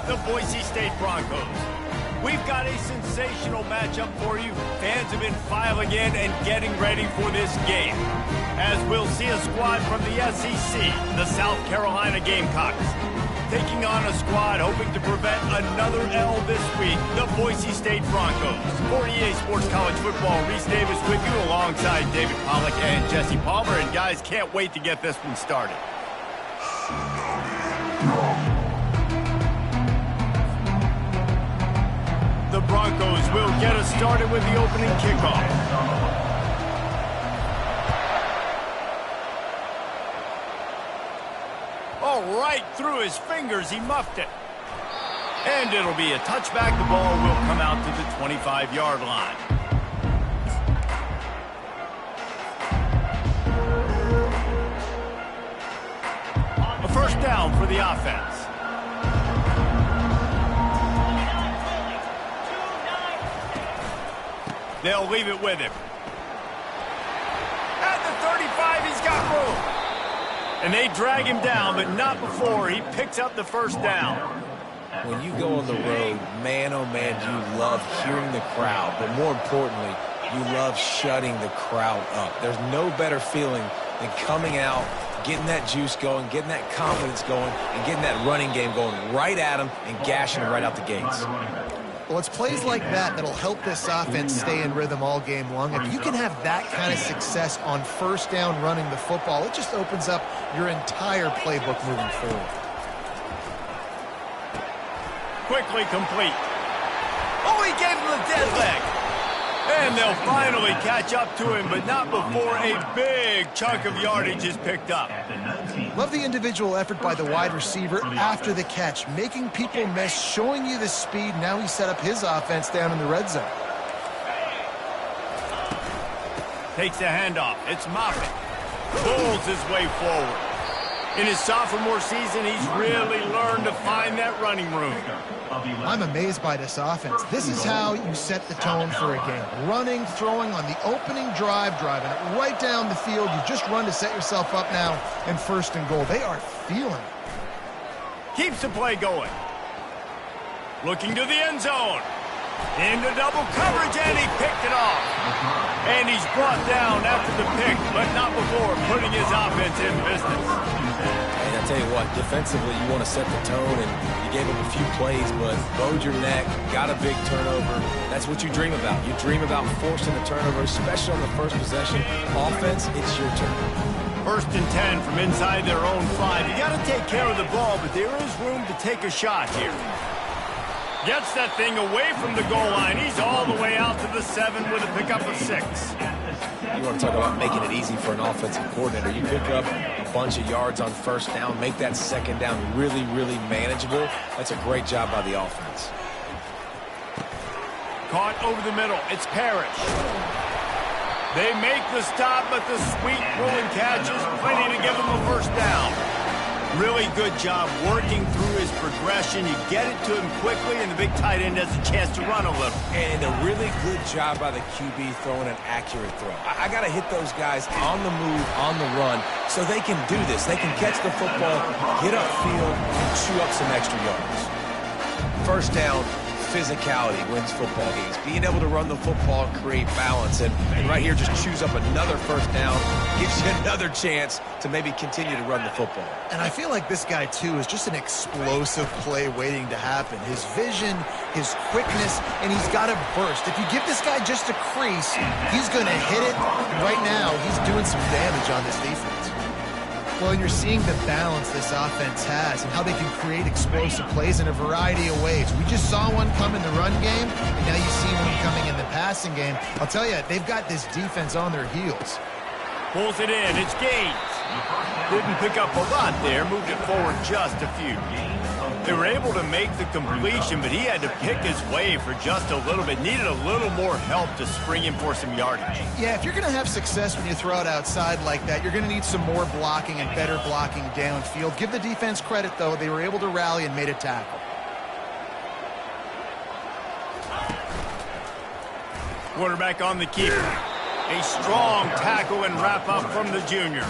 the Boise State Broncos. We've got a sensational matchup for you. Fans have been filing in and getting ready for this game, as we'll see a squad from the SEC, the South Carolina Gamecocks, taking on a squad hoping to prevent another L this week, the Boise State Broncos. For EA Sports College Football, Reese Davis with you alongside David Pollack and Jesse Palmer. And guys, can't wait to get this one started. The Broncos will get us started with the opening kickoff. Oh, right through his fingers, he muffed it. And it'll be a touchback. The ball will come out to the 25-yard line. A first down for the offense. They'll leave it with him. At the 35, he's got room. And they drag him down, but not before he picks up the first down. When you go on the road, man, oh man, you love hearing the crowd. But more importantly, you love shutting the crowd up. There's no better feeling than coming out, getting that juice going, getting that confidence going, and getting that running game going right at them and gashing them right out the gates. Well, it's plays like that that'll help this offense stay in rhythm all game long. If you can have that kind of success on first down running the football, it just opens up your entire playbook moving forward. Quickly complete. Oh, he gave him the dead leg. And they'll finally catch up to him, but not before a big chunk of yardage is picked up. Love the individual effort by the wide receiver after the catch, making people miss, showing you the speed. Now he set up his offense down in the red zone. Takes the handoff. It's Moffitt. Pulls his way forward. In his sophomore season, he's really learned to find that running room. I'm amazed by this offense. This is how you set the tone for a game. Running, throwing on the opening drive, driving it right down the field. You just run to set yourself up now in first and goal. They are feeling it. Keeps the play going. Looking to the end zone. Into double coverage, and he picked it off. And he's brought down after the pick, but not before putting his offense in business. And I tell you what, defensively, you want to set the tone, and you gave him a few plays, but bowed your neck, got a big turnover. That's what you dream about. You dream about forcing the turnover, especially on the first possession. Offense, it's your turn. First and 10 from inside their own 5. You got to take care of the ball, but there is room to take a shot here. Gets that thing away from the goal line. He's all the way out to the 7 with a pickup of 6. You want to talk about making it easy for an offensive coordinator. You pick up a bunch of yards on first down, make that second down really, really manageable. That's a great job by the offense. Caught over the middle. It's Parrish. They make the stop, but the sweet rolling catch is plenty to give them a first down. Really good job working through his progression. You get it to him quickly, and the big tight end has a chance to run a little. And a really good job by the QB throwing an accurate throw. I got to hit those guys on the move, on the run, so they can do this. They can catch the football, get upfield, and chew up some extra yards. First down, physicality wins football games. Being able to run the football, create balance, and right here just chews up another first down, gives you another chance to maybe continue to run the football. And I feel like this guy, too, is just an explosive play waiting to happen. His vision, his quickness, and he's got a burst. If you give this guy just a crease, he's going to hit it. Right now, he's doing some damage on this defense. Well, you're seeing the balance this offense has and how they can create explosive plays in a variety of ways. We just saw one come in the run game, and now you see one coming in the passing game. I'll tell you, they've got this defense on their heels. Pulls it in. It's Gaines. Didn't pick up a lot there. Moved it forward just a few. They were able to make the completion, but he had to pick his way for just a little bit. Needed a little more help to spring him for some yardage. Yeah, if you're going to have success when you throw it outside like that, you're going to need some more blocking and better blocking downfield. Give the defense credit, though. They were able to rally and made a tackle. Quarterback on the keeper. A strong tackle and wrap-up from the junior.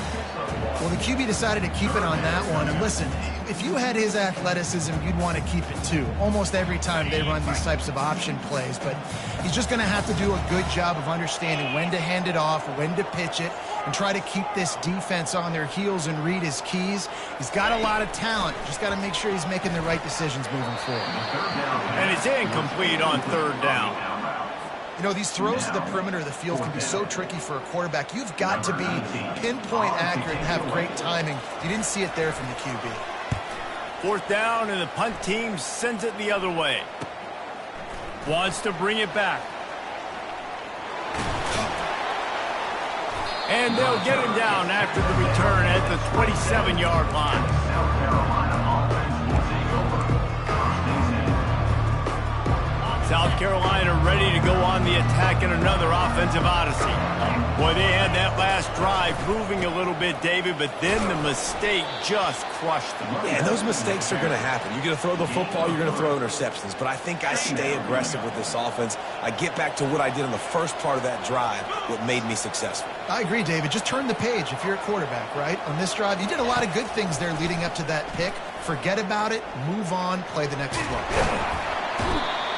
Well, the QB decided to keep it on that one. And listen, if you had his athleticism, you'd want to keep it too. Almost every time they run these types of option plays. But he's just going to have to do a good job of understanding when to hand it off, when to pitch it, and try to keep this defense on their heels and read his keys. He's got a lot of talent. Just got to make sure he's making the right decisions moving forward. And it's incomplete on third down. You know, these throws to the perimeter of the field can be so tricky for a quarterback. You've got to be pinpoint accurate and have great timing. You didn't see it there from the QB. Fourth down, and the punt team sends it the other way. Wants to bring it back. And they'll get him down after the return at the 27-yard line. South Carolina ready to go on the attack in another offensive odyssey. Boy, they had that last drive moving a little bit, David, but then the mistake just crushed them. Yeah, and those mistakes are going to happen. You're going to throw the football, you're going to throw interceptions. But I think I stay aggressive with this offense. I get back to what I did in the first part of that drive, what made me successful. I agree, David. Just turn the page if you're a quarterback, right? On this drive, you did a lot of good things there leading up to that pick. Forget about it, move on, play the next play.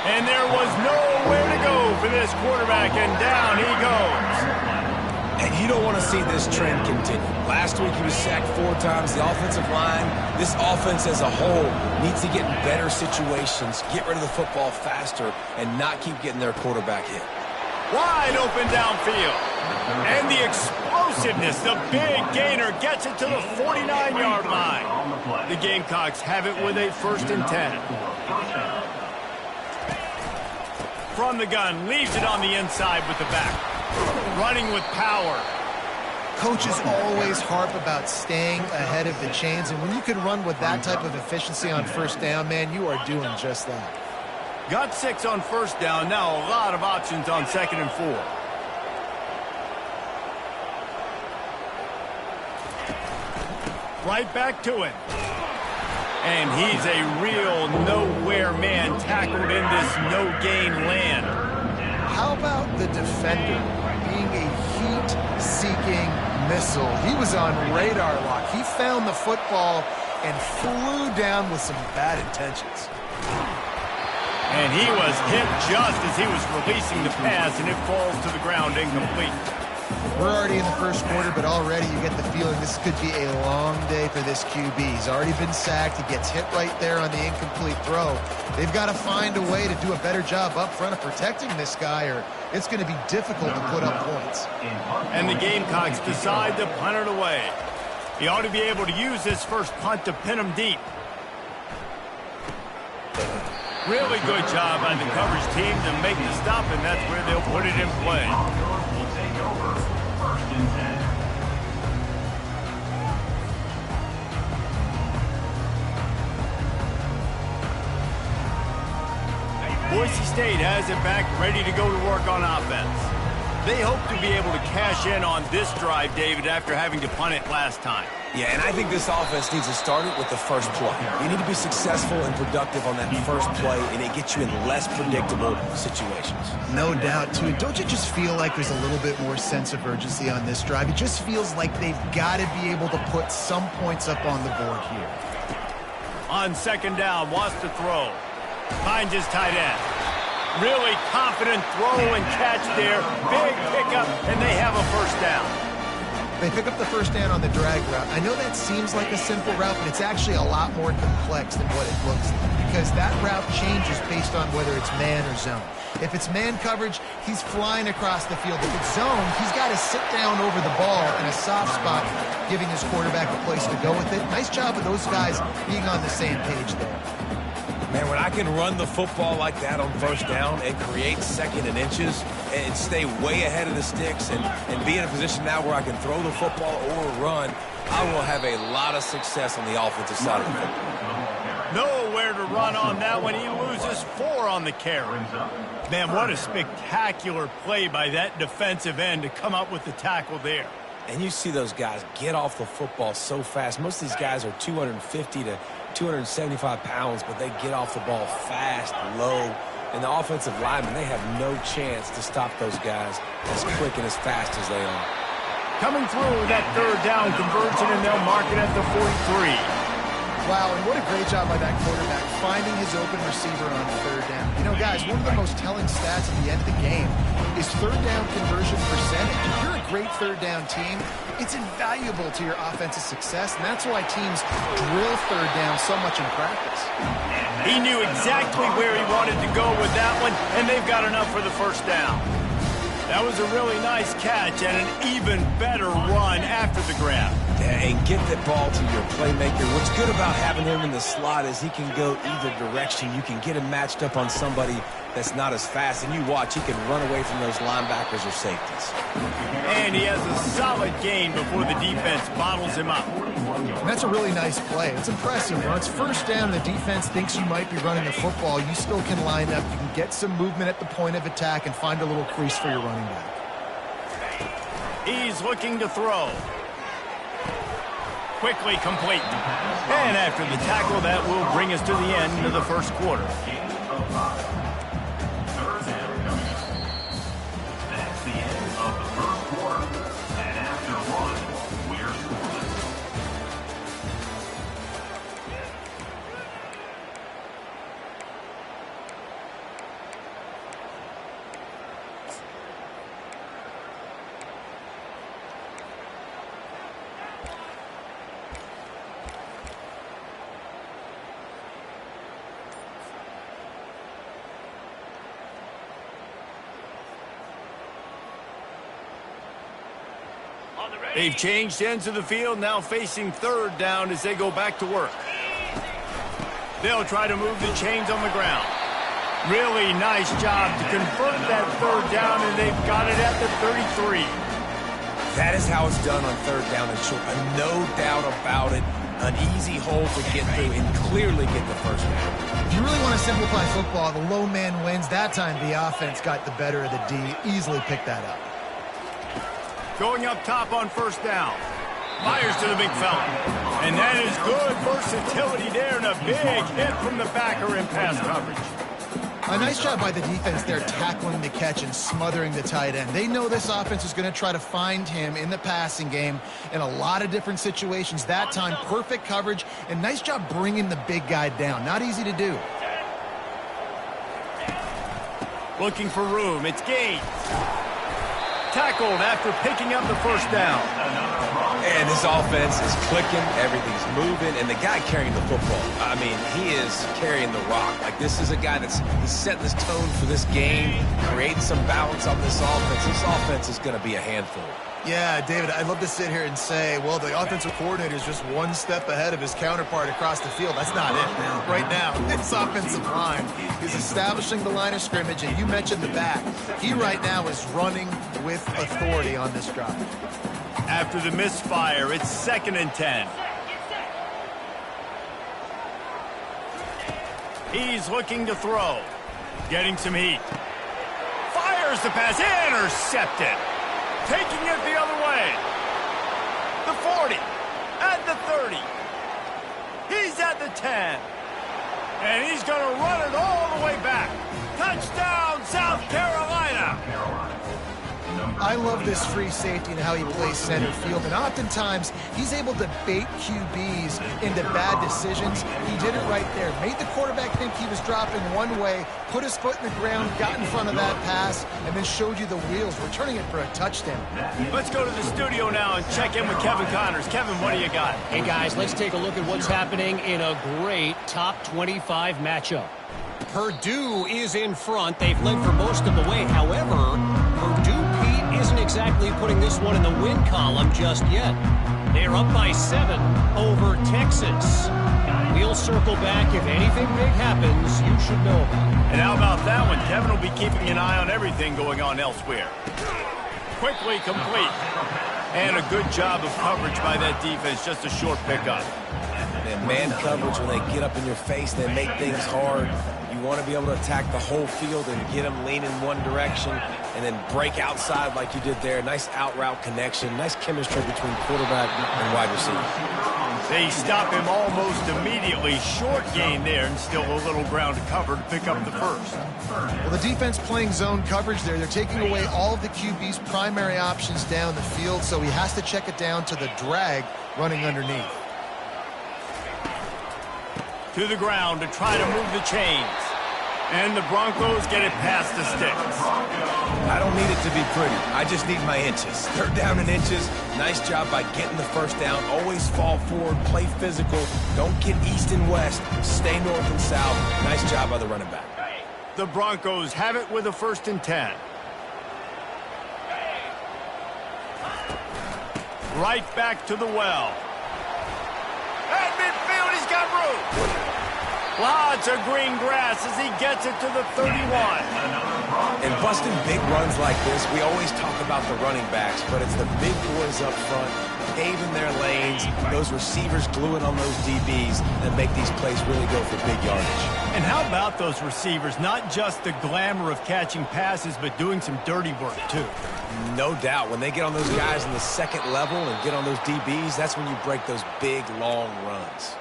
And there was nowhere to go for this quarterback, and down he goes. And you don't want to see this trend continue. Last week he was sacked 4 times. The offensive line, this offense as a whole, needs to get in better situations, get rid of the football faster, and not keep getting their quarterback hit. Wide open downfield. And the explosiveness, the big gainer gets it to the 49-yard line. The Gamecocks have it with a 1st and 10. From the gun, leaves it on the inside with the back. Running with power. Coaches always harp about staying ahead of the chains, and when you can run with that type of efficiency on 1st down, man, you are doing just that. Got 6 on 1st down, now a lot of options on 2nd and 4. Right back to it. And he's a real nowhere man tackled in this no-gain land. How about the defender being a heat-seeking missile? He was on radar lock. He found the football and flew down with some bad intentions. And he was hit just as he was releasing the pass, and it falls to the ground incomplete. We're already in the 1st quarter, but already you get the feeling this could be a long day for this QB. He's already been sacked. He gets hit right there on the incomplete throw. They've got to find a way to do a better job up front of protecting this guy, or it's going to be difficult to put up points. And the Gamecocks decide to punt it away. He ought to be able to use this first punt to pin him deep. Really good job by the coverage team to make the stop, and that's where they'll put it in play. Boise State has it back, ready to go to work on offense. They hope to be able to cash in on this drive, David, after having to punt it last time. Yeah, and I think this offense needs to start it with the first play. You need to be successful and productive on that first play, and it gets you in less predictable situations. No doubt, too. Don't you just feel like there's a little bit more sense of urgency on this drive? It just feels like they've got to be able to put some points up on the board here. On 2nd down, wants to throw. Finds his tight end. Really confident throw and catch there. Big pickup, and they have a 1st down. They pick up the 1st down on the drag route. I know that seems like a simple route, but it's actually a lot more complex than what it looks like, because that route changes based on whether it's man or zone. If it's man coverage, he's flying across the field. If it's zone, he's got to sit down over the ball in a soft spot, giving his quarterback a place to go with it. Nice job of those guys being on the same page there. Man, when I can run the football like that on 1st down and create 2nd and inches and stay way ahead of the sticks and be in a position now where I can throw the football or run, I will have a lot of success on the offensive side of the football. Nowhere to run on that one. He loses 4 on the carry. Man, what a spectacular play by that defensive end to come up with the tackle there. And you see those guys get off the football so fast. Most of these guys are 250 to 275 pounds, but they get off the ball fast, low, And the offensive linemen, they have no chance to stop those guys as quick and as fast as they are. Coming through that third down conversion, and they'll mark it at the 43. Wow, and what a great job by that quarterback, finding his open receiver on third down. You know, guys, one of the most telling stats at the end of the game is third down conversion percentage. If you're a great third down team, it's invaluable to your offensive success, and that's why teams drill third down so much in practice. He knew exactly where he wanted to go with that one, and they've got enough for the first down. That was a really nice catch and an even better run after the grab. Yeah, and get that ball to your playmaker. What's good about having him in the slot is he can go either direction. You can get him matched up on somebody that's not as fast, and you watch, he can run away from those linebackers or safeties. And he has a solid gain before the defense bottles him up. And that's a really nice play. It's impressive. When it's first down, the defense thinks you might be running the football. You still can line up. You can get some movement at the point of attack and find a little crease for your running back. He's looking to throw. Quickly complete. And after the tackle, that will bring us to the end of the first quarter. That's the end of the first quarter. And after one, we're scoreless. They've changed ends of the field, now facing third down as they go back to work. They'll try to move the chains on the ground. Really nice job to convert that third down, and they've got it at the 33. That is how it's done on third down and short. No doubt about it. An easy hole to get through and clearly get the first down. If you really want to simplify football, the low man wins. That time the offense got the better of the D. Easily picked that up. Going up top on first down. Fires to the big fella. And that is good versatility there, and a big hit from the backer in pass coverage. A nice job by the defense there, tackling the catch and smothering the tight end. They know this offense is going to try to find him in the passing game in a lot of different situations. That time, perfect coverage, and nice job bringing the big guy down. Not easy to do. Looking for room. It's Gates. Tackled after picking up the first down. And this offense is clicking, everything's moving, and the guy carrying the football, I mean, he is carrying the rock. Like, this is a guy he's setting this tone for this game, creating some balance on this offense. This offense is going to be a handful. Yeah, David, I'd love to sit here and say, well, the offensive coordinator is just one step ahead of his counterpart across the field. That's not it, man. Right now, this offensive line is establishing the line of scrimmage, and you mentioned the back. He right now is running with authority on this drive. After the misfire, it's 2nd and 10. He's looking to throw. Getting some heat. Fires the pass. Intercepted. Taking it the other way. The 40. At the 30. He's at the 10. And he's going to run it all the way back. Touchdown, South Carolina. I love this free safety and how he plays center field, and oftentimes he's able to bait QBs into bad decisions. He did it right there. Made the quarterback think he was dropping one way, put his foot in the ground, got in front of that pass, and then showed you the wheels, returning it for a touchdown. Let's go to the studio now and check in with Kevin Connors. Kevin, what do you got? Hey, guys, let's take a look at what's happening in a great top 25 matchup. Purdue is in front. They've led for most of the way. However, Purdue, Pete, isn't exactly putting this one in the win column just yet. They're up by 7 over Texas. We'll circle back. If anything big happens, you should know about it. And how about that one? Kevin will be keeping an eye on everything going on elsewhere. Quickly complete. And a good job of coverage by that defense. Just a short pickup. And man coverage, when they get up in your face, they make things hard. You want to be able to attack the whole field and get them leaning one direction and then break outside like you did there. Nice out route connection. Nice chemistry between quarterback and wide receiver. They stop him almost immediately. Short gain there and still a little ground to cover to pick up the first. Well, the defense playing zone coverage there. They're taking away all of the QB's primary options down the field, so he has to check it down to the drag running underneath. To the ground to try to move the chains. And the Broncos get it past the sticks. I don't need it to be pretty. I just need my inches. Third down in inches. Nice job by getting the first down. Always fall forward, play physical. Don't get east and west. Stay north and south. Nice job by the running back. The Broncos have it with a 1st and 10. Right back to the well. At midfield, he's got room. Lots of green grass as he gets it to the 31. In busting big runs like this, we always talk about the running backs, but it's the big boys up front, paving their lanes, those receivers gluing on those DBs that make these plays really go for big yardage. And how about those receivers? Not just the glamour of catching passes, but doing some dirty work, too. No doubt. When they get on those guys in the second level and get on those DBs, that's when you break those big, long runs.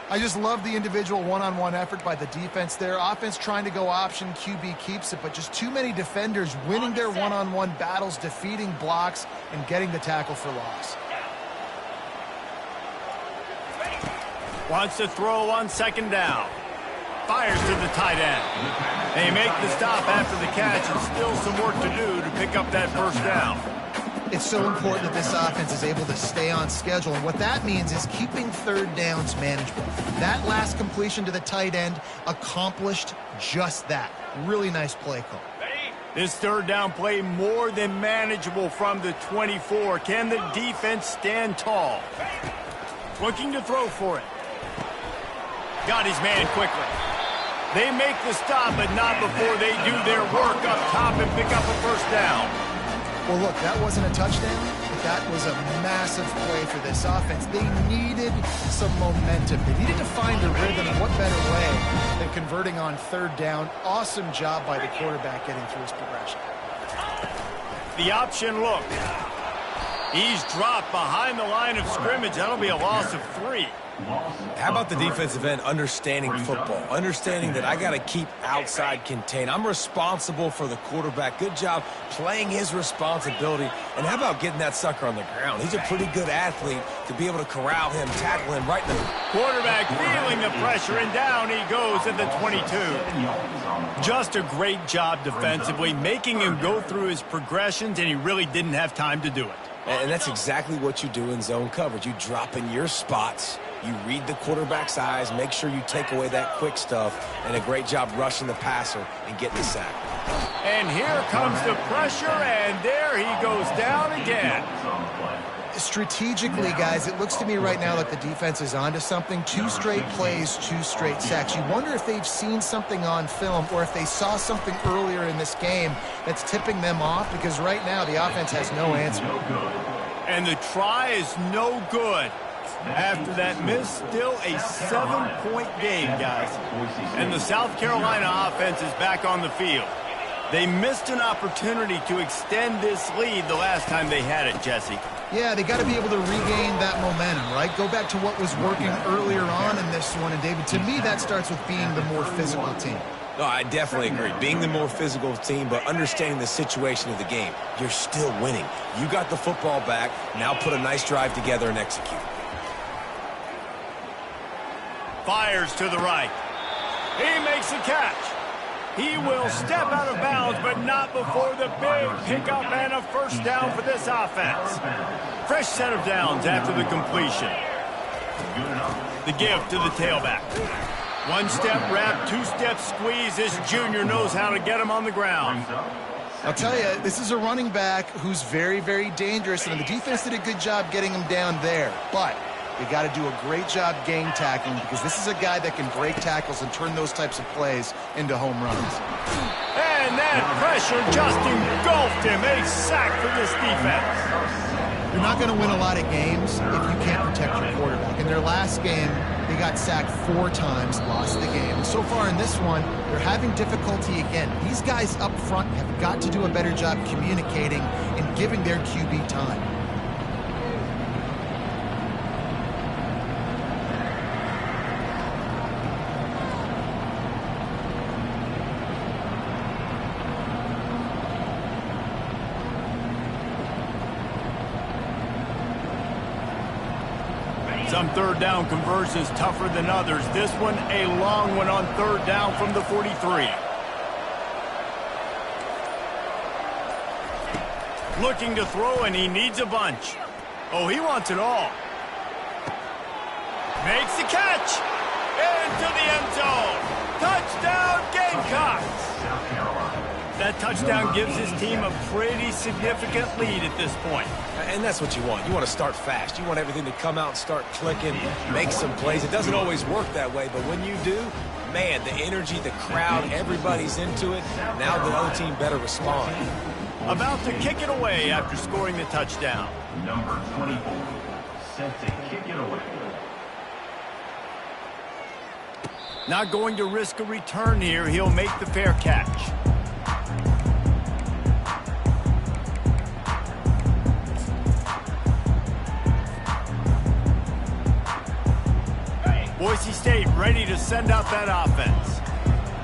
I just love the individual one-on-one effort by the defense there. Offense trying to go option, QB keeps it, but just too many defenders winning their one-on-one battles, defeating blocks, and getting the tackle for loss. Wants to throw on 2nd down. Fires to the tight end. They make the stop after the catch, and still some work to do to pick up that 1st down. It's so important that this offense is able to stay on schedule, and what that means is keeping 3rd downs manageable. That last completion to the tight end accomplished just that. Really nice play call. This 3rd down play more than manageable from the 24. Can the defense stand tall? Looking to throw for it. Got his man quickly. They make the stop, but not before they do their work up top and pick up a 1st down. Well, look, that wasn't a touchdown, but that was a massive play for this offense. They needed some momentum. They needed to find a rhythm, and what better way than converting on 3rd down. Awesome job by the quarterback getting through his progression. The option look. He's dropped behind the line of scrimmage. That'll be a loss of 3. How about the defensive end understanding football, understanding that I got to keep outside contain. I'm responsible for the quarterback. Good job playing his responsibility. And how about getting that sucker on the ground? He's a pretty good athlete to be able to corral him, tackle him right in the... Quarterback feeling the pressure, and down he goes at the 22. Just a great job defensively, making him go through his progressions, and he really didn't have time to do it. And that's exactly what you do in zone coverage. You drop in your spots. You read the quarterback's eyes, make sure you take away that quick stuff, and a great job rushing the passer and getting the sack. And here comes the pressure, and there he goes down again. Strategically, guys, it looks to me right now like the defense is onto something. 2 straight plays, 2 straight sacks. You wonder if they've seen something on film or if they saw something earlier in this game that's tipping them off, because right now the offense has no answer. And the try is no good. After that miss, still a 7-point game, guys. And the South Carolina offense is back on the field. They missed an opportunity to extend this lead the last time they had it, Jesse. Yeah, they got to be able to regain that momentum, right? Go back to what was working earlier on in this one. And, David, to me, that starts with being the more physical team. No, I definitely agree. Being the more physical team, but understanding the situation of the game. You're still winning. You got the football back. Now put a nice drive together and execute. Fires to the right. He makes a catch. He will step out of bounds, but not before the big pickup and a 1st down for this offense. Fresh set of downs after the completion. The give to the tailback. 1-step wrap, 2-step squeeze. This junior knows how to get him on the ground. I'll tell you, this is a running back who's very, very dangerous, and the defense did a good job getting him down there. But they got to do a great job game tackling, because this is a guy that can break tackles and turn those types of plays into home runs. And that pressure just engulfed him. A sack for this defense. You're not going to win a lot of games if you can't protect your quarterback. In their last game, they got sacked 4 times, lost the game. And so far in this one, they're having difficulty again. These guys up front have got to do a better job communicating and giving their QB time. Some third down conversions tougher than others. This one a long one on third down from the 43. Looking to throw, and he needs a bunch. Oh, he wants it all. Makes the catch. Into the end zone. Touchdown, Gamecocks. That touchdown gives his team a pretty significant lead at this point. And that's what you want. You want to start fast. You want everything to come out and start clicking, make some plays. It doesn't always work that way, but when you do, man, the energy, the crowd, everybody's into it. Now the other team better respond. About to kick it away after scoring the touchdown. Number 24, set to kick it away. Not going to risk a return here. He'll make the fair catch. Boise State ready to send out that offense.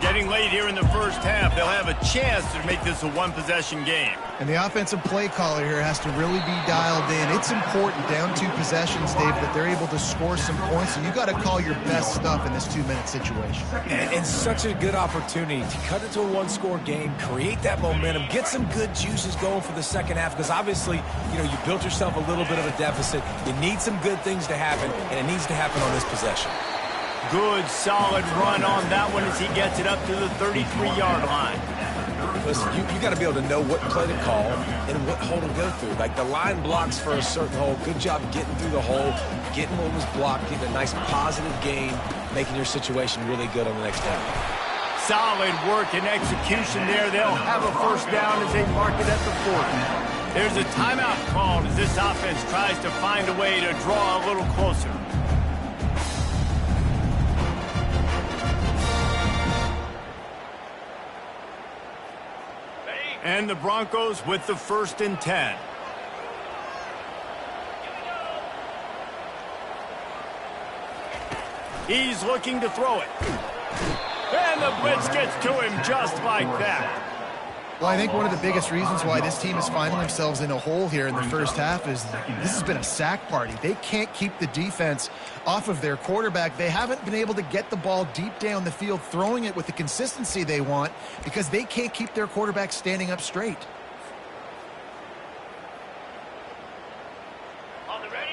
Getting late here in the first half, they'll have a chance to make this a one-possession game. And the offensive play caller here has to really be dialed in. It's important down 2 possessions, Dave, that they're able to score some points. So you got to call your best stuff in this 2-minute situation. And such a good opportunity to cut it to a one-score game, create that momentum, get some good juices going for the second half, because obviously, you know, you built yourself a little bit of a deficit. You need some good things to happen, and it needs to happen on this possession. Good, solid run on that one as he gets it up to the 33-yard line. Listen, you got to be able to know what play to call and what hole to go through. Like the line blocks for a certain hole. Good job getting through the hole, getting what was blocked, getting a nice positive gain, making your situation really good on the next down. Solid work and execution there. They'll have a first down as they mark it at the 40. There's a timeout called as this offense tries to find a way to draw a little closer. And the Broncos with the 1st and 10. He's looking to throw it. And the blitz gets to him just like that. Well, I think one of the biggest reasons why this team is finding themselves in a hole here in the first half is this has been a sack party. They can't keep the defense off of their quarterback. They haven't been able to get the ball deep down the field, throwing it with the consistency they want, because they can't keep their quarterback standing up straight.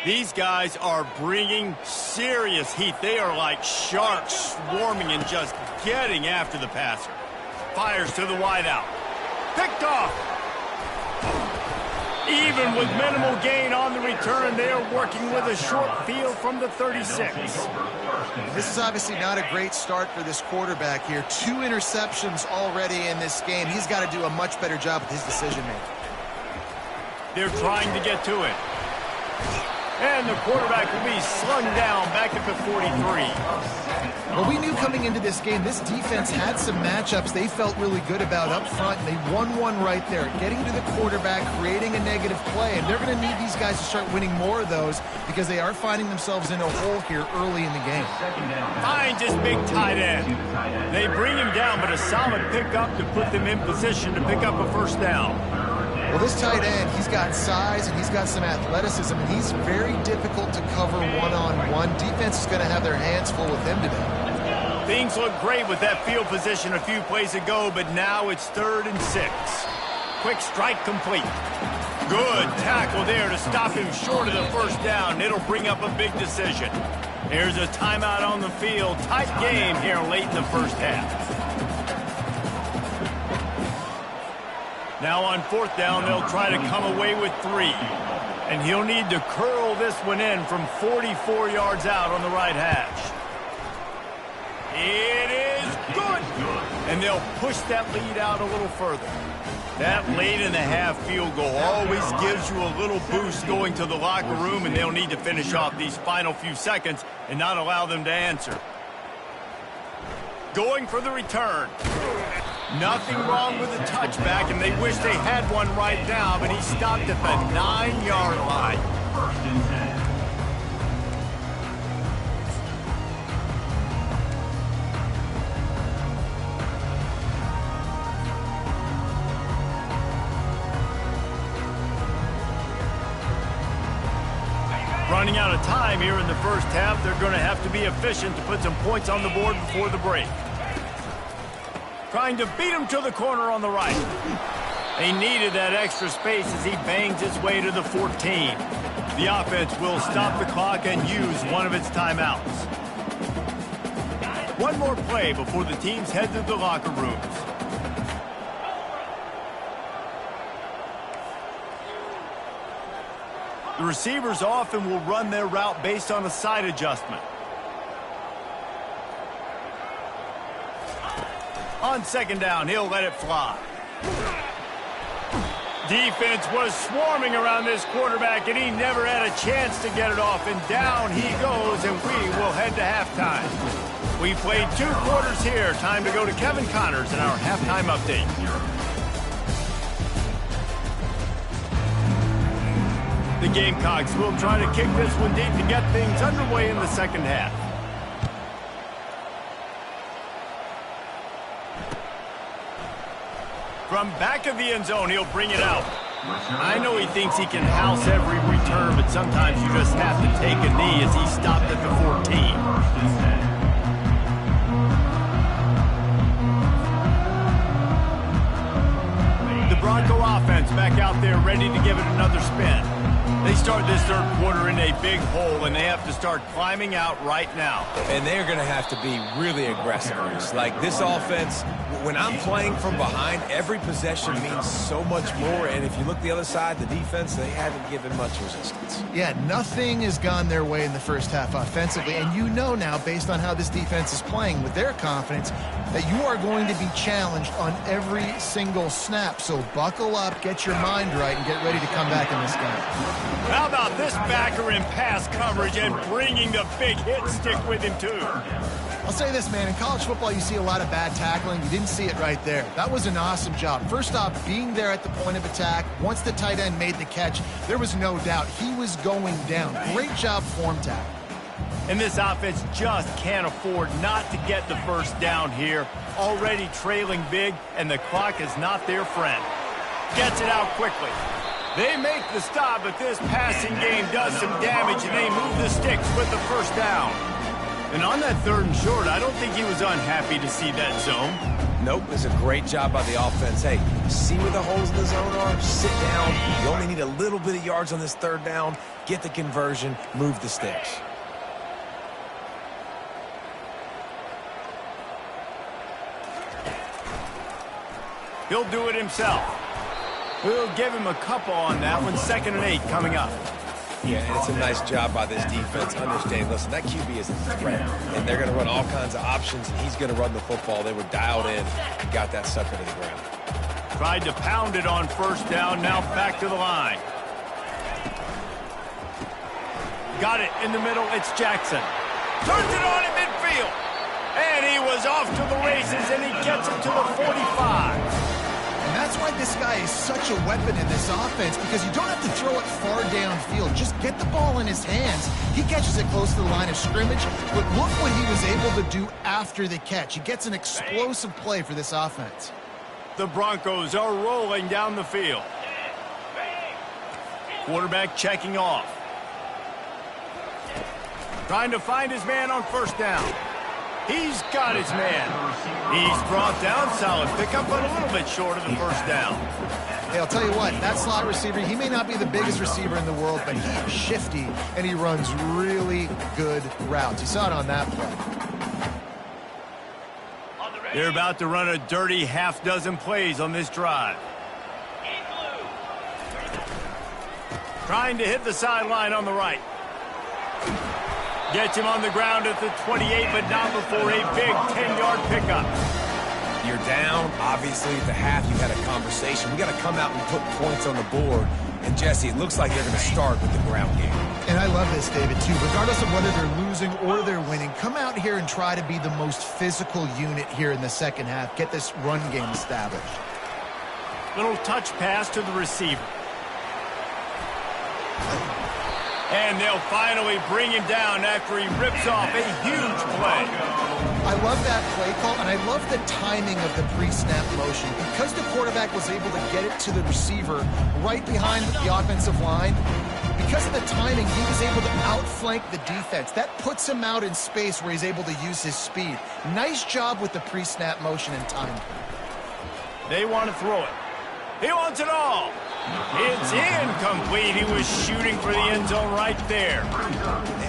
These guys are bringing serious heat. They are like sharks swarming and just getting after the passer. Fires to the wideout. Picked off. Even with minimal gain on the return, they are working with a short field from the 36. This is obviously not a great start for this quarterback here. 2 interceptions already in this game. He's got to do a much better job with his decision-making. They're trying to get to it. And the quarterback will be slung down back at the 43. Well, we knew coming into this game, this defense had some matchups they felt really good about up front, and they won one right there, getting to the quarterback, creating a negative play, and they're going to need these guys to start winning more of those because they are finding themselves in a hole here early in the game. Finds his big tight end. They bring him down, but a solid pickup to put them in position to pick up a first down. Well, this tight end, he's got size and he's got some athleticism, and he's very difficult to cover one-on-one. Defense is going to have their hands full with him today. Things look great with that field position a few plays ago, but now it's 3rd and 6. Quick strike complete. Good tackle there to stop him short of the first down. It'll bring up a big decision. There's a timeout on the field. Tight game here late in the first half. Now on 4th down, they'll try to come away with 3. And he'll need to curl this one in from 44 yards out on the right hash. It is good. And they'll push that lead out a little further. That late in the half field goal always gives you a little boost going to the locker room, and they'll need to finish off these final few seconds and not allow them to answer. Going for the return. Nothing wrong with the touchback, and they wish they had one right now, but he stopped at the 9-yard line. 1st and 10. Running out of time here in the first half. They're going to have to be efficient to put some points on the board before the break. Trying to beat him to the corner on the right. They needed that extra space as he bangs his way to the 14. The offense will stop the clock and use one of its timeouts. One more play before the teams head to the locker rooms. The receivers often will run their route based on a side adjustment. On second down, he'll let it fly. Defense was swarming around this quarterback, and he never had a chance to get it off. And down he goes, and we will head to halftime. We played 2 quarters here. Time to go to Kevin Connors in our halftime update. The Gamecocks will try to kick this one deep to get things underway in the second half. From back of the end zone, he'll bring it out. I know he thinks he can house every return, but sometimes you just have to take a knee as he stopped at the 14. Bronco offense back out there ready to give it another spin. They start this third quarter in a big hole, and they have to start climbing out right now. And they're going to have to be really aggressive. Like this offense, when I'm playing from behind, every possession means so much more. And if you look the other side, the defense, they haven't given much resistance. Yeah, nothing has gone their way in the first half offensively. And you know now, based on how this defense is playing with their confidence, that you are going to be challenged on every single snap. So buckle up, get your mind right, and get ready to come back in this game. How about this backer in pass coverage and bringing the big hit stick with him, too? I'll say this, man. In college football, you see a lot of bad tackling. You didn't see it right there. That was an awesome job. First off, being there at the point of attack. Once the tight end made the catch, there was no doubt he was going down. Great job form tackle. And this offense just can't afford not to get the first down here. Already trailing big, and the clock is not their friend. Gets it out quickly. They make the stop, but this passing game does some damage, and they move the sticks with the first down. And on that 3rd and short, I don't think he was unhappy to see that zone. Nope, it's a great job by the offense. Hey, see where the holes in the zone are? Sit down. You only need a little bit of yards on this 3rd down. Get the conversion. Move the sticks. He'll do it himself. We'll give him a couple on that one. 2nd and 8 coming up. Yeah, and it's a nice job by this defense. Understand, listen, that QB is a threat, and they're going to run all kinds of options, and he's going to run the football. They were dialed in and got that sucker to the ground. Tried to pound it on 1st down, now back to the line. Got it in the middle, it's Jackson. Turns it on in midfield. And he was off to the races, and he gets it to the 45. And that's why this guy is such a weapon in this offense, because you don't have to throw it far downfield. Just get the ball in his hands. He catches it close to the line of scrimmage, but look what he was able to do after the catch. He gets an explosive play for this offense. The Broncos are rolling down the field. Quarterback checking off. Trying to find his man on 1st down. He's got his man. He's brought down, solid pickup, but a little bit short of the 1st down. Hey, I'll tell you what, that slot receiver, he may not be the biggest receiver in the world, but he is shifty, and he runs really good routes. You saw it on that play. They're about to run a dirty half-dozen plays on this drive. Trying to hit the sideline on the right. Gets him on the ground at the 28, but not before a big 10-yard pickup. You're down. Obviously, at the half, you had a conversation. We got to come out and put points on the board. And, Jesse, it looks like they're going to start with the ground game. And I love this, David, too. Regardless of whether they're losing or they're winning, come out here and try to be the most physical unit here in the second half. Get this run game established. Little touch pass to the receiver. And they'll finally bring him down after he rips off a huge play. I love that play call, and I love the timing of the pre-snap motion. Because the quarterback was able to get it to the receiver right behind the offensive line, because of the timing, he was able to outflank the defense. That puts him out in space where he's able to use his speed. Nice job with the pre-snap motion and timing. They want to throw it. He wants it all. It's incomplete. He was shooting for the end zone right there.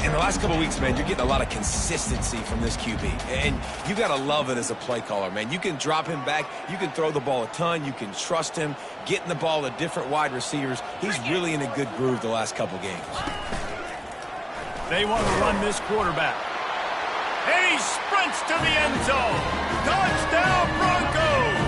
In the last couple of weeks, man, you're getting a lot of consistency from this QB. And you got to love it as a play caller, man. You can drop him back. You can throw the ball a ton. You can trust him. Getting the ball to different wide receivers. He's really in a good groove the last couple of games. They want to run this quarterback. And he sprints to the end zone. Touchdown, Broncos!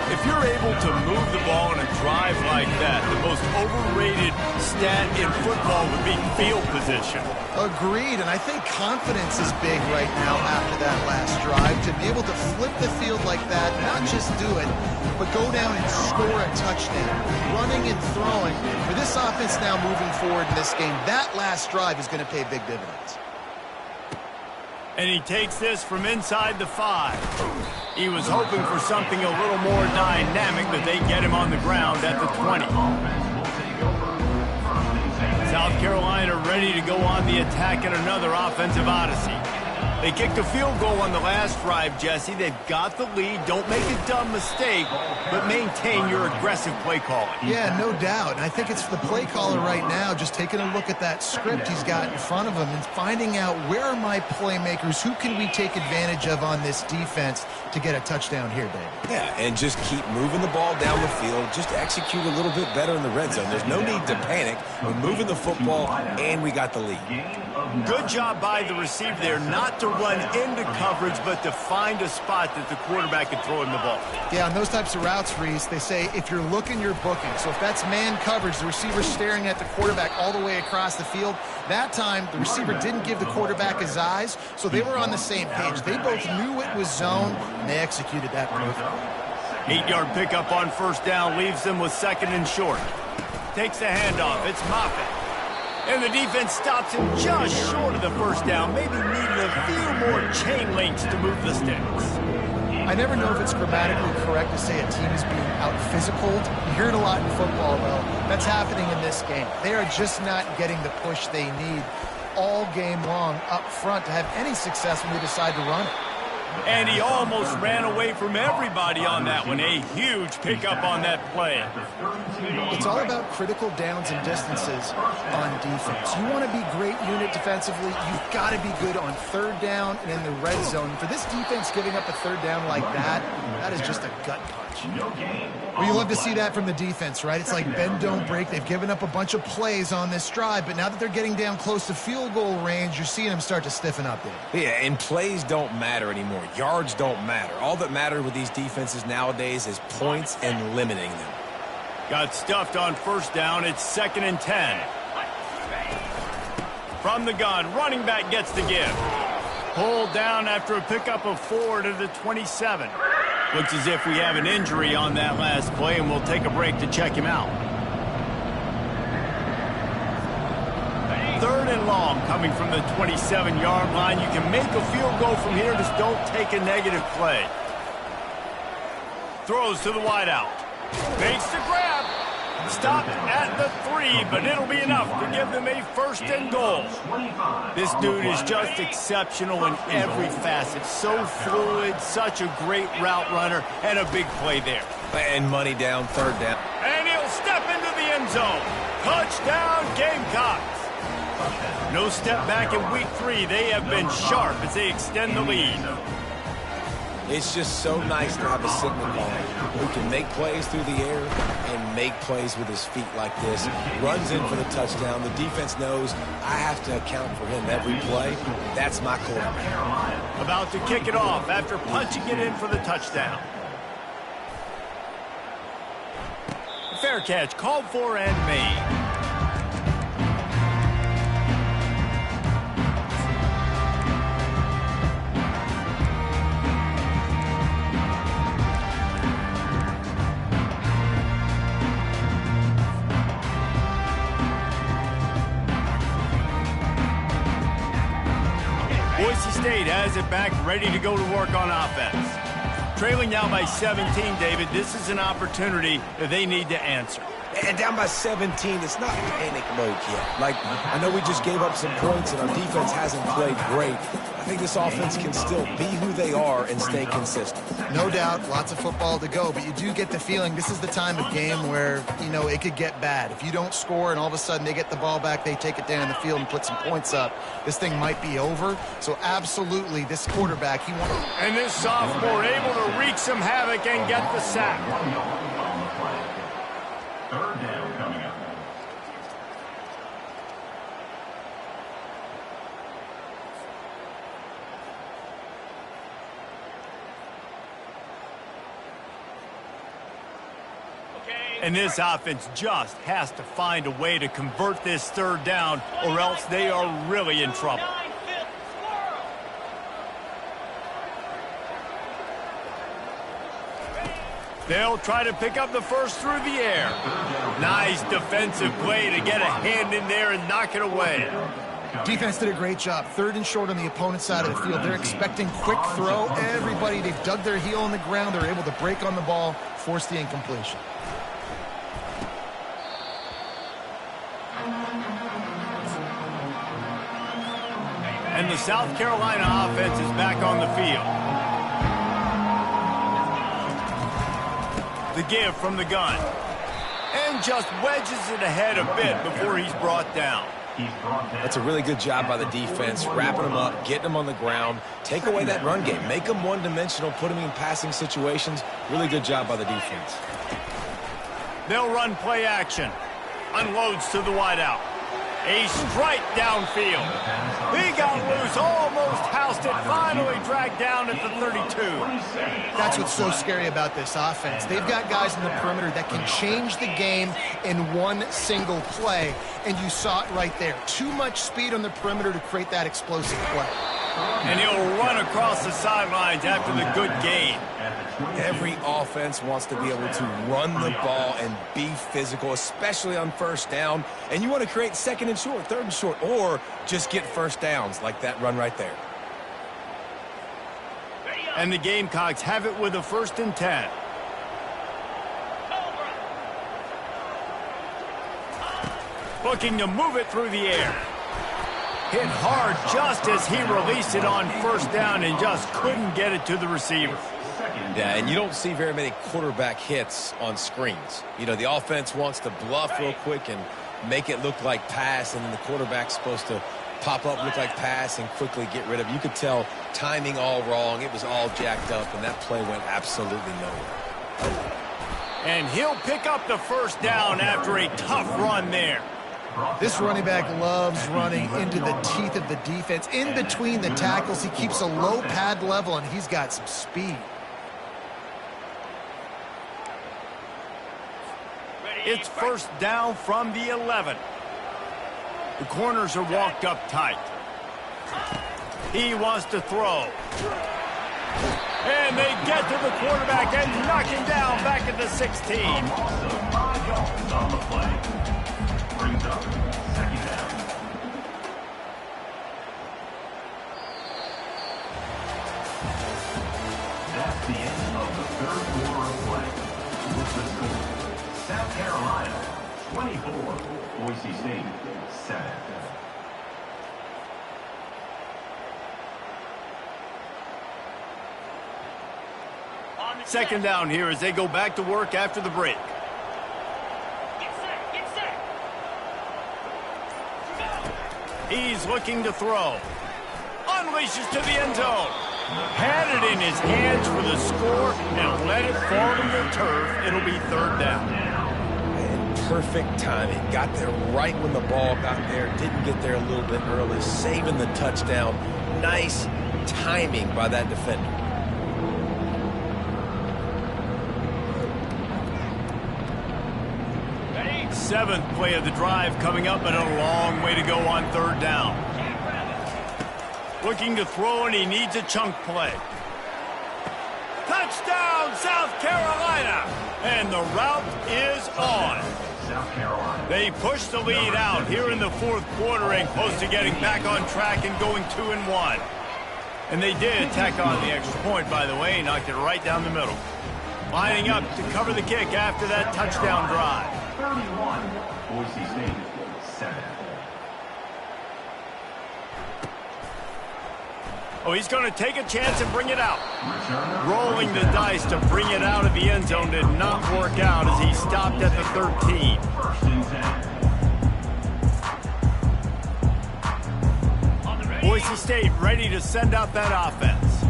If you're able to move the ball in a drive like that, the most overrated stat in football would be field position. Agreed, and I think confidence is big right now after that last drive. To be able to flip the field like that, not just do it, but go down and score a touchdown. Running and throwing. For this offense now moving forward in this game, that last drive is going to pay big dividends. And he takes this from inside the 5. He was hoping for something a little more dynamic, but they get him on the ground at the 20. South Carolina ready to go on the attack in another offensive odyssey. They kicked a field goal on the last drive, Jesse. They've got the lead. Don't make a dumb mistake, but maintain your aggressive play calling. Yeah, no doubt. And I think it's the play caller right now just taking a look at that script he's got in front of him and finding out where are my playmakers, who can we take advantage of on this defense to get a touchdown here, Dave. Yeah, and just keep moving the ball down the field. Just execute a little bit better in the red zone. There's no need to panic. We're moving the football, and we got the lead. Good job by the receiver there not to run into coverage, but to find a spot that the quarterback could throw him the ball. Yeah, on those types of routes, Reese, they say if you're looking, you're booking. So if that's man coverage, the receiver's staring at the quarterback all the way across the field. That time, the receiver didn't give the quarterback his eyes, so they were on the same page. They both knew it was zone, and they executed that perfectly. 8-yard pickup on first down leaves them with second and short. Takes the handoff. It's Moffitt. And the defense stops him just short of the first down. Maybe needed a few more chain links to move the sticks. I never know if it's grammatically correct to say a team is being out-physicaled. You hear it a lot in football, though. That's happening in this game. They are just not getting the push they need all game long up front to have any success when they decide to run it. And he almost ran away from everybody on that one. A huge pickup on that play. It's all about critical downs and distances on defense. You want to be great unit defensively, you've got to be good on third down and in the red zone. For this defense giving up a third down like that, that is just a gut punch. Well, you love to see that from the defense, right? It's like bend, don't break. They've given up a bunch of plays on this drive, but now that they're getting down close to field goal range, you're seeing them start to stiffen up there. Yeah, and plays don't matter anymore. Yards don't matter. All that matters with these defenses nowadays is points and limiting them. Got stuffed on first down. It's 2nd and 10. From the gun, running back gets the give. Pulled down after a pickup of 4 to the 27. Looks as if we have an injury on that last play, and we'll take a break to check him out. 3rd and long coming from the 27-yard line. You can make a field goal from here, just don't take a negative play. Throws to the wideout. Makes the grab. Stopped at the 3, but it'll be enough to give them a 1st and goal. This dude is just exceptional in every facet. So fluid, such a great route runner, and a big play there. And money down, 3rd down. And he'll step into the end zone. Touchdown, Gamecocks. No step back in week 3. They have been sharp as they extend the lead. It's just so nice to have a signal caller who can make plays through the air and make plays with his feet like this. Runs in for the touchdown. The defense knows I have to account for him every play. That's my quarterback. About to kick it off after punching it in for the touchdown. Fair catch called for and made. it back, ready to go to work on offense. Trailing now by 17, David, this is an opportunity that they need to answer. And down by 17, it's not panic mode yet. Like, I know we just gave up some points and our defense hasn't played great. I think this offense can still be who they are and stay consistent. No doubt, lots of football to go, but you do get the feeling this is the time of game where, you know, it could get bad. If you don't score and all of a sudden they get the ball back, they take it down the field and put some points up, this thing might be over. So absolutely, this quarterback, he wants... And this sophomore able to wreak some havoc and get the sack. Third down coming up. And this offense just has to find a way to convert this third down, or else they are really in trouble. They'll try to pick up the first through the air. Nice defensive play to get a hand in there and knock it away. Defense did a great job. 3rd and short on the opponent's side of the field. They're expecting quick throw. Everybody, they've dug their heel on the ground. They're able to break on the ball, force the incompletion. And the South Carolina offense is back on the field. The give from the gun. And just wedges it ahead a bit before he's brought down. That's a really good job by the defense, wrapping them up, getting them on the ground, take away that run game, make them one-dimensional, put them in passing situations. Really good job by the defense. They'll run play action. Unloads to the wideout. A strike downfield. He got loose, almost housed it, finally dragged down at the 32. That's what's so scary about this offense. They've got guys in the perimeter that can change the game in one single play, and you saw it right there. Too much speed on the perimeter to create that explosive play. And he'll run across the sidelines after the good gain. Every offense wants to be able to run the ball and be physical, especially on first down. And you want to create 2nd and short, 3rd and short, or just get first downs like that run right there. And the Gamecocks have it with a 1st and 10. Looking to move it through the air. Hit hard just as he released it on 1st down and just couldn't get it to the receiver. Yeah, and you don't see very many quarterback hits on screens. You know, the offense wants to bluff real quick and make it look like pass, and then the quarterback's supposed to pop up, look like pass, and quickly get rid of it. You could tell timing all wrong. It was all jacked up, and that play went absolutely nowhere. And he'll pick up the 1st down after a tough run there. This running back loves running into the teeth of the defense. In between the tackles, he keeps a low pad level, and he's got some speed. It's 1st down from the 11. The corners are walked up tight. He wants to throw. And they get to the quarterback and knock him down back at the 16. 5 yards on the play. Brings up 2nd down. That's the end of the 3rd quarter of play. With the score, South Carolina 24, Boise State 7. Second down here as they go back to work after the break. He's looking to throw. Unleashes to the end zone. Had it in his hands for the score and let it fall to the turf. It'll be 3rd down. And perfect timing. Got there right when the ball got there. Didn't get there a little bit early. Saving the touchdown. Nice timing by that defender. 7th play of the drive coming up, but a long way to go on 3rd down. Looking to throw, and he needs a chunk play. Touchdown, South Carolina! And the route is on. South Carolina. They push the lead out here in the 4th quarter and close to getting back on track and going 2-1. And they did tack on the extra point, by the way, knocked it right down the middle. Lining up to cover the kick after that touchdown drive. 31, Boise State, 7. Oh, he's going to take a chance and bring it out. Rolling the dice to bring it out of the end zone did not work out as he stopped at the 13. First and 10. Boise State ready to send out that offense.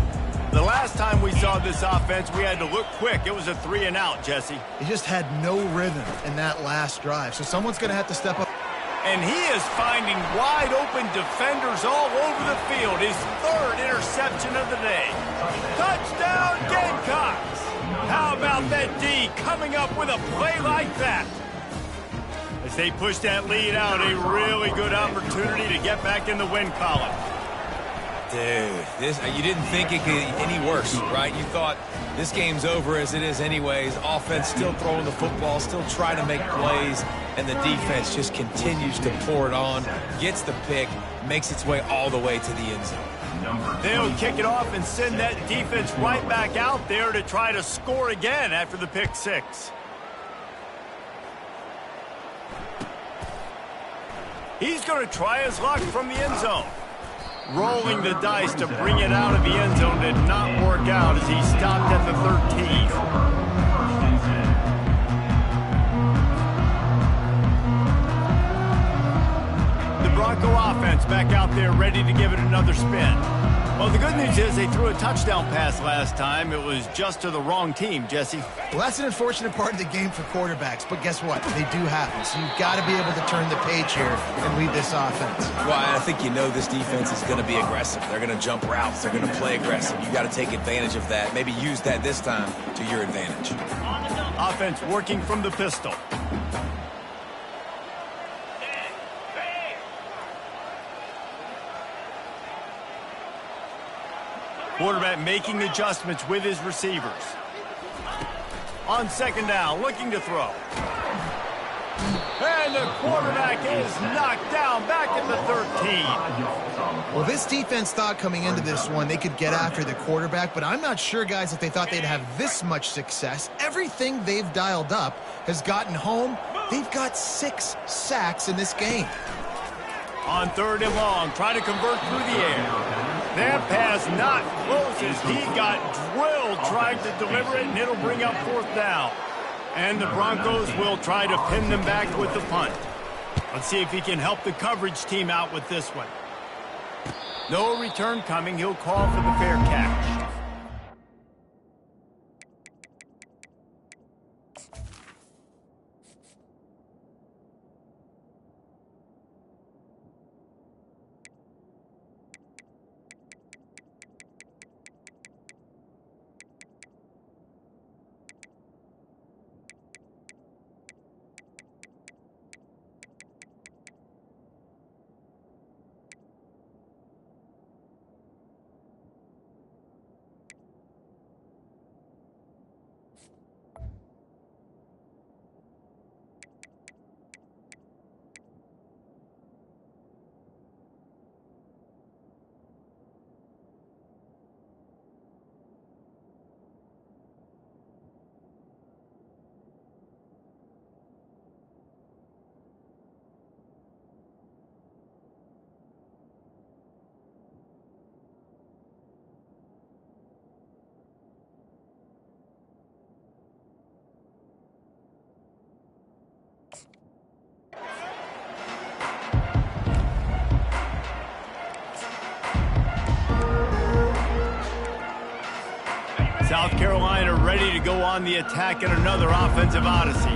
The last time we saw this offense, we had to look quick. It was a 3-and-out, Jesse. He just had no rhythm in that last drive, so someone's going to have to step up. And he is finding wide-open defenders all over the field. His third interception of the day. Touchdown, Gamecocks! How about that D coming up with a play like that? As they push that lead out, a really good opportunity to get back in the win column. Dude, you didn't think it could get any worse, right? You thought this game's over as it is anyways. Offense still throwing the football, still trying to make plays, and the defense just continues to pour it on, gets the pick, makes its way all the way to the end zone. They'll kick it off and send that defense right back out there to try to score again after the pick six. He's going to try his luck from the end zone. Rolling the dice to bring it out of the end zone did not work out as he stopped at the 13. The Bronco offense back out there ready to give it another spin. Well, the good news is they threw a touchdown pass last time. It was just to the wrong team, Jesse. Well, that's an unfortunate part of the game for quarterbacks, but guess what? They do happen, so you've got to be able to turn the page here and lead this offense. Well, I think you know this defense is going to be aggressive. They're going to jump routes. They're going to play aggressive. You got to take advantage of that. Maybe use that this time to your advantage. Offense working from the pistol. Quarterback making adjustments with his receivers. On second down, looking to throw. And the quarterback is knocked down back at the 13. Well, this defense thought coming into this one they could get after the quarterback, but I'm not sure, guys, if they thought they'd have this much success. Everything they've dialed up has gotten home. They've got 6 sacks in this game. On third and long, trying to convert through the air. That pass not close as he got drilled trying to deliver it, and it'll bring up fourth down. And the Broncos will try to pin them back with the punt. Let's see if he can help the coverage team out with this one. No return coming. He'll call for the fair catch. South Carolina ready to go on the attack in another offensive odyssey.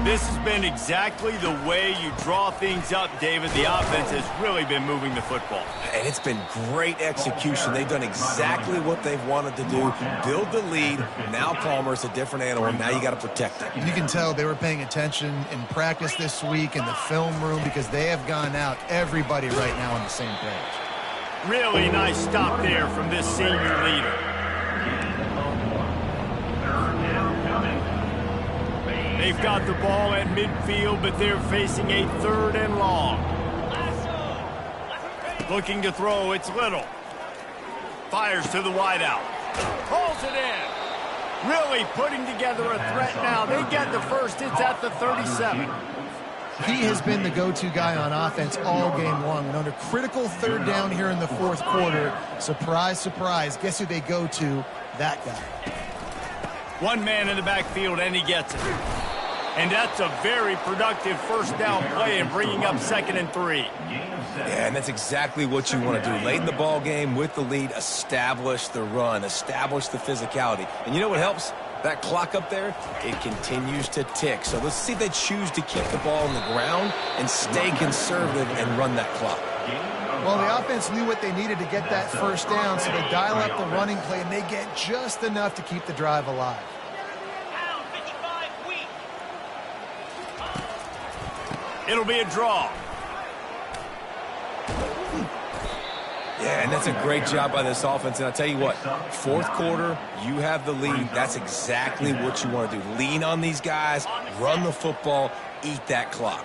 This has been exactly the way you draw things up, David. The offense has really been moving the football. And it's been great execution. They've done exactly what they've wanted to do. Build the lead. Now Palmer's a different animal. Now you got to protect it. You can tell they were paying attention in practice this week in the film room because they have gone out, everybody right now on the same page. Really nice stop there from this senior leader. They've got the ball at midfield, but they're facing a third and long. Looking to throw, it's Little. fires to the wideout. Pulls it in. Really putting together a threat now. They get the first. It's at the 37. He has been the go-to guy on offense all game long. And under critical third down here in the fourth quarter, surprise, surprise, guess who they go to? That guy. One man in the backfield, and he gets it. And that's a very productive first down play and bringing up 2nd and 3. Yeah, and that's exactly what you want to do. Late in the ball game with the lead, establish the run, establish the physicality. And you know what helps? That clock up there, it continues to tick. So let's see if they choose to keep the ball on the ground and stay conservative and run that clock. Well, the offense knew what they needed to get that first down, so they dial up the running play, and they get just enough to keep the drive alive. It'll be a draw. Yeah, and that's a great job by this offense. And I'll tell you what, fourth quarter, you have the lead. That's exactly what you want to do. Lean on these guys, run the football, eat that clock.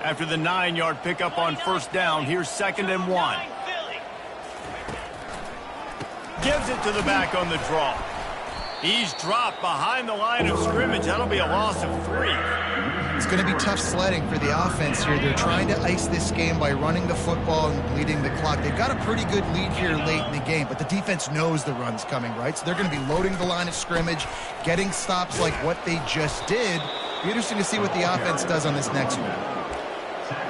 After the 9-yard pickup on first down, here's 2nd and 1. Gives it to the back on the draw. He's dropped behind the line of scrimmage. That'll be a loss of 3. It's going to be tough sledding for the offense here. They're trying to ice this game by running the football and bleeding the clock. They've got a pretty good lead here late in the game, but the defense knows the run's coming, right? So they're going to be loading the line of scrimmage, getting stops like what they just did. Be interesting to see what the offense does on this next one.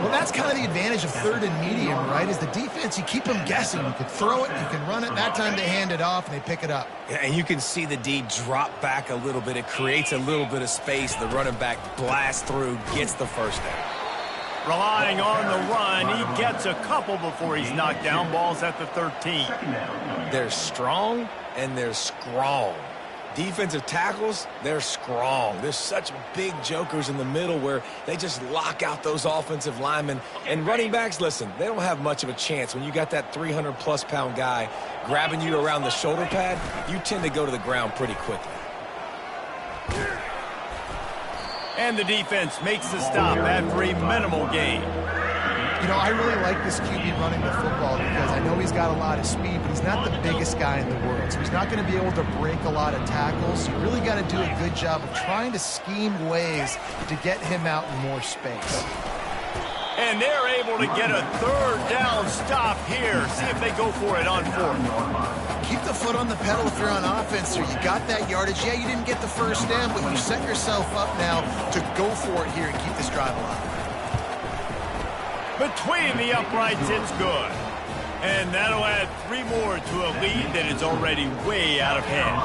Well, that's kind of the advantage of 3rd and medium, right? Is the defense, you keep them guessing. You can throw it, you can run it. That time they hand it off and they pick it up. Yeah, and you can see the D drop back a little bit. It creates a little bit of space. The running back blasts through, gets the first down. Relying on the run, he gets a couple before he's knocked down. Ball's at the 13. They're strong and they're strong. Defensive tackles, they're strong. There's such big jokers in the middle where they just lock out those offensive linemen. And running backs, listen, they don't have much of a chance. When you got that 300-plus pound guy grabbing you around the shoulder pad, you tend to go to the ground pretty quickly. And the defense makes the stop after a minimal gain. You know, I really like this QB running the football because I know he's got a lot of speed, but he's not the biggest guy in the world. So he's not going to be able to break a lot of tackles. You really got to do a good job of trying to scheme ways to get him out in more space. And they're able to get a 3rd down stop here. See if they go for it on 4th. Keep the foot on the pedal if you're on offense here. You got that yardage. Yeah, you didn't get the first down, but you set yourself up now to go for it here and keep this drive alive. Between the uprights, it's good. And that'll add 3 more to a lead that is already way out of hand.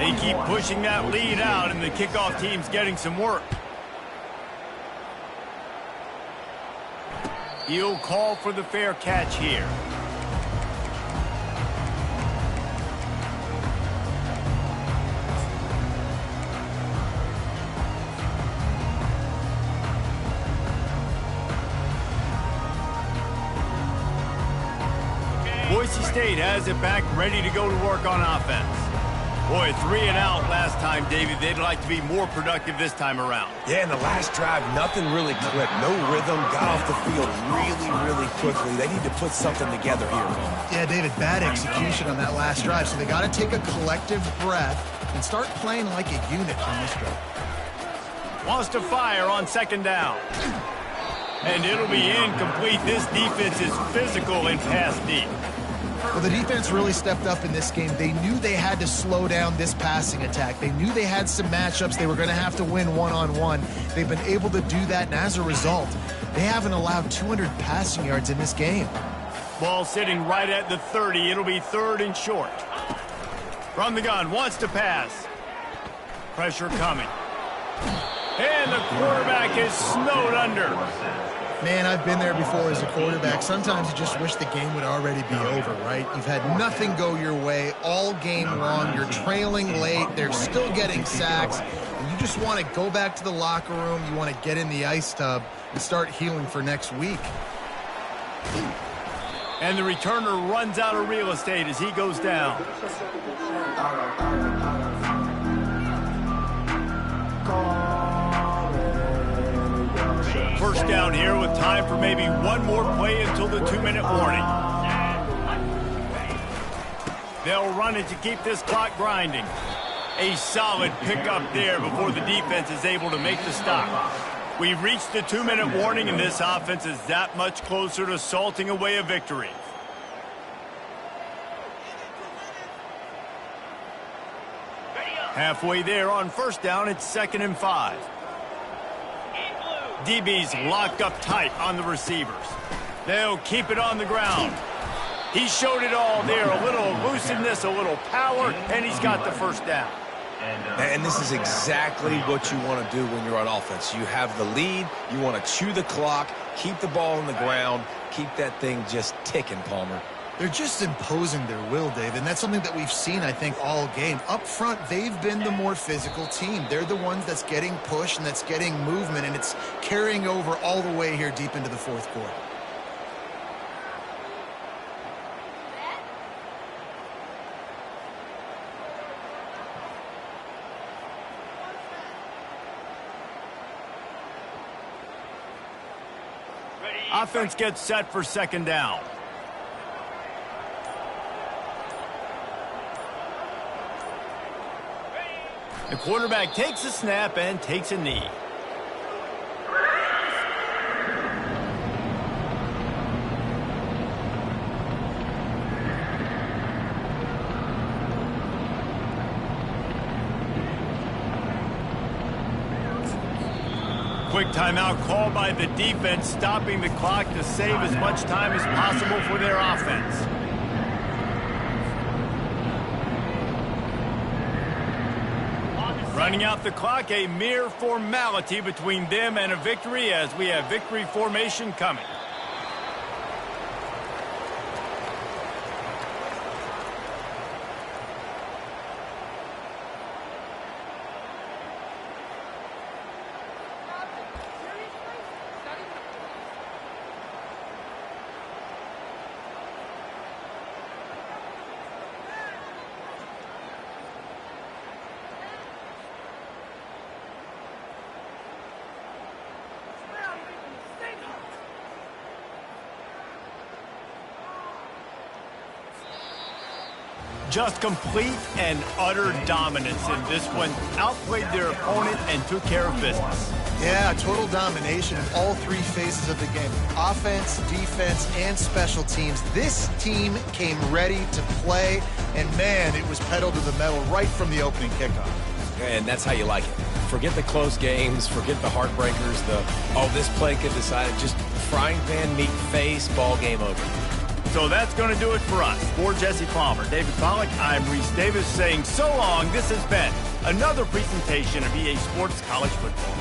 They keep pushing that lead out, and the kickoff team's getting some work. He'll call for the fair catch here. Boise State has it back, ready to go to work on offense. Boy, 3 and out last time, David. They'd like to be more productive this time around. Yeah, in the last drive, nothing really clicked. No rhythm, got off the field really quickly. They need to put something together here. Yeah, David, bad execution on that last drive. So they got to take a collective breath and start playing like a unit on this drive. Wants to fire on 2nd down. And it'll be incomplete. This defense is physical and pass deep. Well, the defense really stepped up in this game. They knew they had to slow down this passing attack. They knew they had some matchups they were going to have to win one-on-one. They've been able to do that, and as a result, they haven't allowed 200 passing yards in this game. Ball sitting right at the 30. It'll be 3rd and short. From the gun, wants to pass. Pressure coming. And the quarterback is snowed under. Man, I've been there before as a quarterback. Sometimes you just wish the game would already be over, right? You've had nothing go your way all game long. You're trailing late. They're still getting sacks. And you just want to go back to the locker room. You want to get in the ice tub and start healing for next week. And the returner runs out of real estate as he goes down. First down here with time for maybe one more play until the 2-minute warning. They'll run it to keep this clock grinding. A solid pickup there before the defense is able to make the stop. We've reached the 2-minute warning, and this offense is that much closer to salting away a victory. Halfway there on first down, it's 2nd and 5. DB's locked up tight on the receivers. They'll keep it on the ground. He showed it all there, a little elusiveness, a little power, and he's got the first down. And this is exactly what you want to do when you're on offense. You have the lead, you want to chew the clock, keep the ball on the ground, keep that thing just ticking, Palmer. They're just imposing their will, Dave, and that's something that we've seen, I think, all game. Up front, they've been the more physical team. They're the ones that's getting pushed and that's getting movement, and it's carrying over all the way here deep into the fourth quarter. Offense gets set for 2nd down. The quarterback takes a snap and takes a knee. Quick timeout called by the defense, stopping the clock to save as much time as possible for their offense. Running out the clock, a mere formality between them and a victory as we have victory formation coming. Just complete and utter dominance in this one. Outplayed their opponent and took care of business. Yeah, total domination in all three phases of the game. Offense, defense, and special teams. This team came ready to play, and man, it was pedal to the metal right from the opening kickoff. And that's how you like it. Forget the close games, forget the heartbreakers, this play could decide it. Just frying pan, meat face, ball game over. So that's going to do it for us. For Jesse Palmer, David Pollack, I'm Reese Davis saying so long. This has been another presentation of EA Sports College Football.